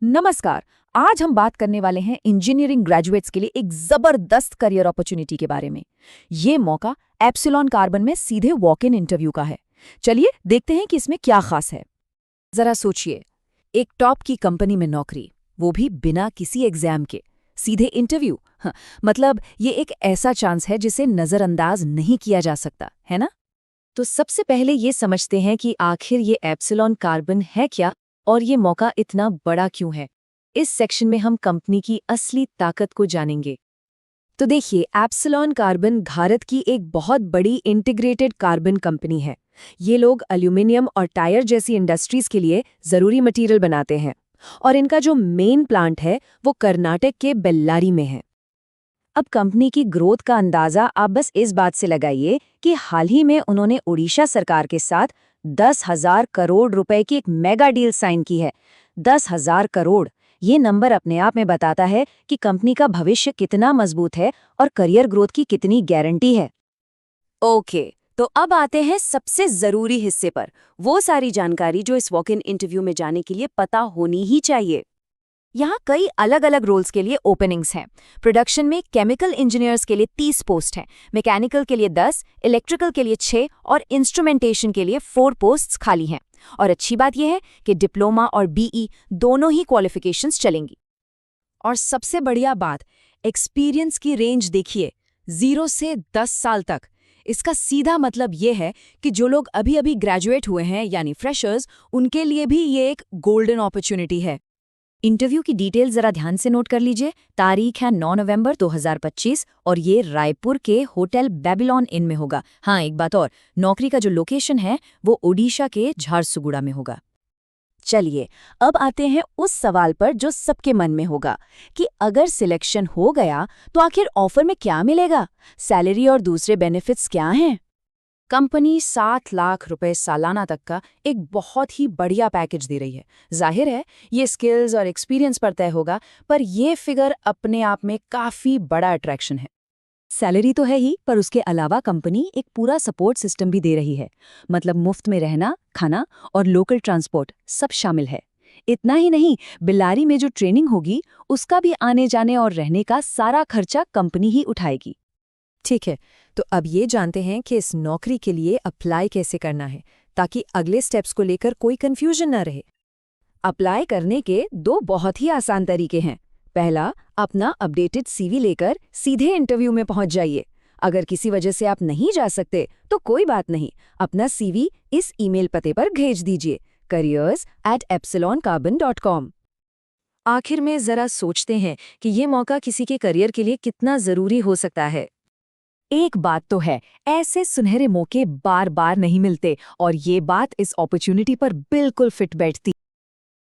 नमस्कार। आज हम बात करने वाले हैं इंजीनियरिंग ग्रेजुएट्स के लिए एक जबरदस्त करियर अपॉर्चुनिटी के बारे में। ये मौका एप्सिलॉन कार्बन में सीधे वॉक इन इंटरव्यू का है। चलिए देखते हैं कि इसमें क्या खास है। जरा सोचिए, एक टॉप की कंपनी में नौकरी, वो भी बिना किसी एग्जाम के, सीधे इंटरव्यू। हाँ, मतलब ये एक ऐसा चांस है जिसे नजरअंदाज नहीं किया जा सकता, है ना? तो सबसे पहले ये समझते हैं कि आखिर ये एप्सिलॉन कार्बन है क्या और ये मौका इतना बड़ा क्यों है। इस सेक्शन में हम कंपनी की असली ताकत को जानेंगे। तो देखिए, एप्सिलॉन कार्बन भारत की एक बहुत बड़ी इंटीग्रेटेड कार्बन कंपनी है। ये लोग एल्यूमिनियम और टायर जैसी इंडस्ट्रीज के लिए जरूरी मटेरियल बनाते हैं और इनका जो मेन प्लांट है वो कर्नाटक के बेल्लारी में है। अब कंपनी की ग्रोथ का अंदाजा आप बस इस बात से लगाइए कि हाल ही में उन्होंने ओडिशा सरकार के साथ 10,000 करोड़ रुपए की एक मेगा डील साइन की है। 10,000 करोड़, ये नंबर अपने आप में बताता है कि कंपनी का भविष्य कितना मजबूत है और करियर ग्रोथ की कितनी गारंटी है। ओके, तो अब आते हैं सबसे जरूरी हिस्से पर, वो सारी जानकारी जो इस वॉक इन इंटरव्यू में जाने के लिए पता होनी ही चाहिए। यहाँ कई अलग अलग रोल्स के लिए ओपनिंग्स हैं। प्रोडक्शन में केमिकल इंजीनियर्स के लिए 30 पोस्ट हैं, मैकेनिकल के लिए 10, इलेक्ट्रिकल के लिए 6 और इंस्ट्रूमेंटेशन के लिए 4 पोस्ट्स खाली हैं। और अच्छी बात यह है कि डिप्लोमा और बीई दोनों ही क्वालिफिकेशंस चलेंगी। और सबसे बढ़िया बात, एक्सपीरियंस की रेंज देखिए, 0 से 10 साल तक। इसका सीधा मतलब ये है कि जो लोग अभी अभी ग्रेजुएट हुए हैं यानी फ्रेशर्स, उनके लिए भी ये एक गोल्डन अपॉर्चुनिटी है। इंटरव्यू की डिटेल जरा ध्यान से नोट कर लीजिए। तारीख है 9 नवंबर 2025 और ये रायपुर के होटल बेबीलोन इन में होगा। हाँ, एक बात और, नौकरी का जो लोकेशन है वो ओडिशा के झारसुगुड़ा में होगा। चलिए, अब आते हैं उस सवाल पर जो सबके मन में होगा कि अगर सिलेक्शन हो गया तो आखिर ऑफर में क्या मिलेगा, सैलरी और दूसरे बेनिफिट्स क्या हैं। कंपनी 7 लाख रुपए सालाना तक का एक बहुत ही बढ़िया पैकेज दे रही है। जाहिर है ये स्किल्स और एक्सपीरियंस पर तय होगा, पर ये फिगर अपने आप में काफी बड़ा अट्रैक्शन है। सैलरी तो है ही, पर उसके अलावा कंपनी एक पूरा सपोर्ट सिस्टम भी दे रही है। मतलब मुफ्त में रहना, खाना और लोकल ट्रांसपोर्ट सब शामिल है। इतना ही नहीं, बेल्लारी में जो ट्रेनिंग होगी उसका भी आने जाने और रहने का सारा खर्चा कंपनी ही उठाएगी। ठीक है, तो अब ये जानते हैं कि इस नौकरी के लिए अप्लाई कैसे करना है, ताकि अगले स्टेप्स को लेकर कोई कंफ्यूजन न रहे। अप्लाई करने के 2 बहुत ही आसान तरीके हैं। पहला, अपना अपडेटेड सीवी लेकर सीधे इंटरव्यू में पहुंच जाइए। अगर किसी वजह से आप नहीं जा सकते तो कोई बात नहीं, अपना सीवी इस ईमेल पते पर भेज दीजिए, careers@epsiloncarbon.com। आखिर में जरा सोचते हैं कि ये मौका किसी के करियर के लिए कितना जरूरी हो सकता है। एक बात तो है, ऐसे सुनहरे मौके बार बार नहीं मिलते और ये बात इस अपॉर्चुनिटी पर बिल्कुल फिट बैठती।